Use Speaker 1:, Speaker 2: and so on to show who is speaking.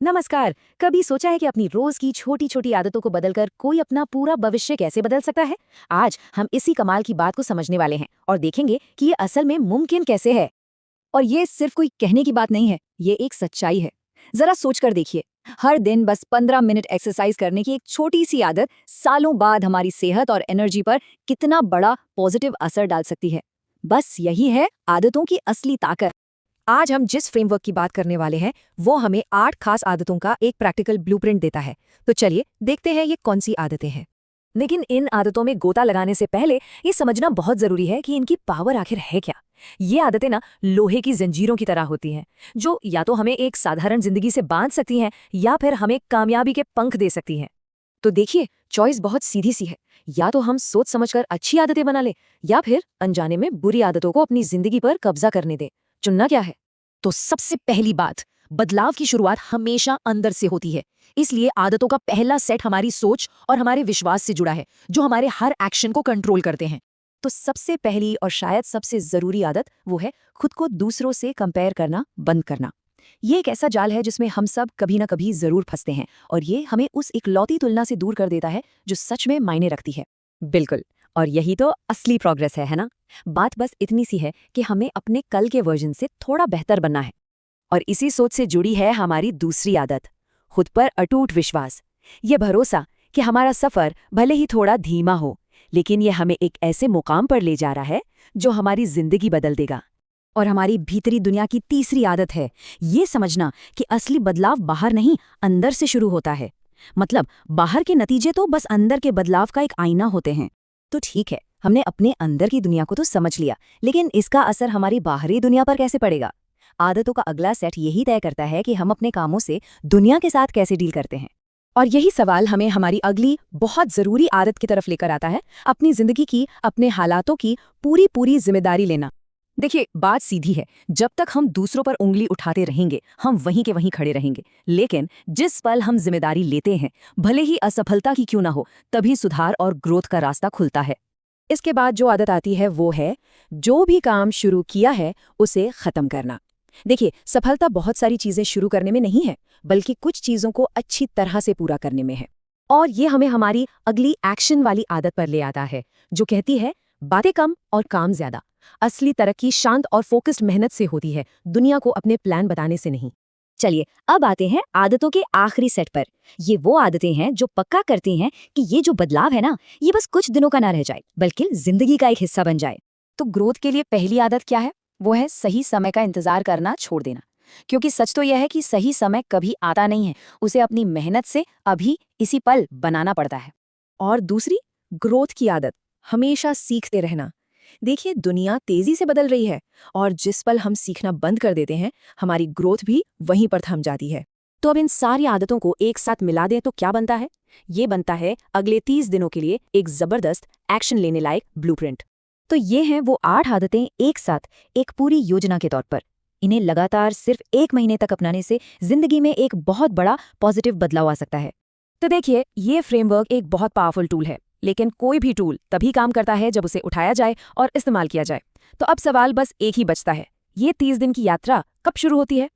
Speaker 1: नमस्कार। कभी सोचा है कि अपनी रोज की छोटी छोटी आदतों को बदलकर कोई अपना पूरा भविष्य कैसे बदल सकता है? आज हम इसी कमाल की बात को समझने वाले हैं और देखेंगे कि ये असल में मुमकिन कैसे है।
Speaker 2: और ये सिर्फ कोई कहने की बात नहीं है, ये एक सच्चाई है। जरा सोच कर देखिए, हर दिन बस 15 मिनट एक्सरसाइज करने की एक छोटी सी आदत सालों बाद हमारी सेहत और एनर्जी पर कितना बड़ा पॉजिटिव असर डाल सकती है। बस यही है आदतों की असली ताकत।
Speaker 1: आज हम जिस फ्रेमवर्क की बात करने वाले हैं वो हमें 8 खास आदतों का एक प्रैक्टिकल ब्लूप्रिंट देता है। तो चलिए देखते हैं ये कौन सी आदतें हैं। लेकिन इन आदतों में गोता लगाने से पहले ये समझना बहुत जरूरी है कि इनकी पावर आखिर है क्या। ये आदतें ना लोहे की जंजीरों की तरह होती हैं, जो या तो हमें एक साधारण जिंदगी से बांध सकती हैं या फिर हमें कामयाबी के पंख दे सकती हैं। तो देखिए, चॉइस बहुत सीधी सी है। या तो हम सोच समझकर अच्छी आदतें बना ले या फिर अनजाने में बुरी आदतों को अपनी जिंदगी पर कब्जा करने दे। चुनना क्या है? तो सबसे पहली बात, बदलाव की शुरुआत हमेशा अंदर से होती है। इसलिए आदतों का पहला सेट हमारी सोच और हमारे विश्वास से जुड़ा है, जो हमारे हर एक्शन को कंट्रोल करते हैं। तो सबसे पहली और शायद सबसे जरूरी आदत वो है खुद को दूसरों से कंपेयर करना बंद करना। ये एक ऐसा जाल है जिसमें हम सब कभी ना कभी जरूर फंसते हैं और ये हमें उस इकलौती तुलना से दूर कर देता है जो सच में मायने रखती है। बिल्कुल। और यही तो असली प्रोग्रेस है ना? बात बस इतनी सी है कि हमें अपने कल के वर्जन से थोड़ा बेहतर बनना है। और इसी सोच से जुड़ी है हमारी दूसरी आदत, खुद पर अटूट विश्वास। ये भरोसा कि हमारा सफर भले ही थोड़ा धीमा हो, लेकिन ये हमें एक ऐसे मुकाम पर ले जा रहा है जो हमारी जिंदगी बदल देगा। और हमारी भीतरी दुनिया की तीसरी आदत है ये समझना कि असली बदलाव बाहर नहीं, अंदर से शुरू होता है। मतलब बाहर के नतीजे तो बस अंदर के बदलाव का एक आईना होते हैं। तो ठीक है, हमने अपने अंदर की दुनिया को तो समझ लिया, लेकिन इसका असर हमारी बाहरी दुनिया पर कैसे पड़ेगा? आदतों का अगला सेट यही तय करता है कि हम अपने कामों से दुनिया के साथ कैसे डील करते हैं। और यही सवाल हमें हमारी अगली बहुत जरूरी आदत की तरफ लेकर आता है, अपनी जिंदगी की, अपने हालातों की पूरी पूरी जिम्मेदारी लेना। देखिए, बात सीधी है। जब तक हम दूसरों पर उंगली उठाते रहेंगे, हम वहीं के वहीं खड़े रहेंगे। लेकिन जिस पल हम जिम्मेदारी लेते हैं, भले ही असफलता की क्यों ना हो, तभी सुधार और ग्रोथ का रास्ता खुलता है। इसके बाद जो आदत आती है वो है जो भी काम शुरू किया है उसे खत्म करना। देखिए, सफलता बहुत सारी चीजें शुरू करने में नहीं है, बल्कि कुछ चीजों को अच्छी तरह से पूरा करने में है। और ये हमें हमारी अगली एक्शन वाली आदत पर ले आता है, जो कहती है बातें कम और काम ज्यादा। असली तरक्की शांत और फोकस्ड मेहनत से होती है, दुनिया को अपने प्लान बताने से नहीं। चलिए, अब आते हैं आदतों के आखिरी सेट पर। ये वो आदतें हैं जो पक्का करती हैं कि ये जो बदलाव है ना, ये बस कुछ दिनों का ना रह जाए, बल्कि जिंदगी का एक हिस्सा बन जाए। तो ग्रोथ के लिए पहली आदत क्या है? वो है सही समय का इंतजार करना छोड़ देना। क्योंकि सच तो यह है कि सही समय कभी आता नहीं है, उसे अपनी मेहनत से अभी इसी पल बनाना पड़ता है। और दूसरी, ग्रोथ की आदत, हमेशा सीखते रहना। देखिए, दुनिया तेजी से बदल रही है और जिस पल हम सीखना बंद कर देते हैं, हमारी ग्रोथ भी वहीं पर थम जाती है। तो अब इन सारी आदतों को एक साथ मिला दें तो क्या बनता है? ये बनता है अगले 30 दिनों के लिए एक जबरदस्त एक्शन लेने लायक ब्लूप्रिंट। तो ये हैं वो 8 आदतें एक साथ, एक पूरी योजना के तौर पर। इन्हें लगातार सिर्फ 1 महीने तक अपनाने से जिंदगी में एक बहुत बड़ा पॉजिटिव बदलाव आ सकता है। तो देखिए, ये फ्रेमवर्क एक बहुत पावरफुल टूल है, लेकिन कोई भी टूल तभी काम करता है जब उसे उठाया जाए और इस्तेमाल किया जाए। तो अब सवाल बस एक ही बचता है, ये 30 दिन की यात्रा कब शुरू होती है?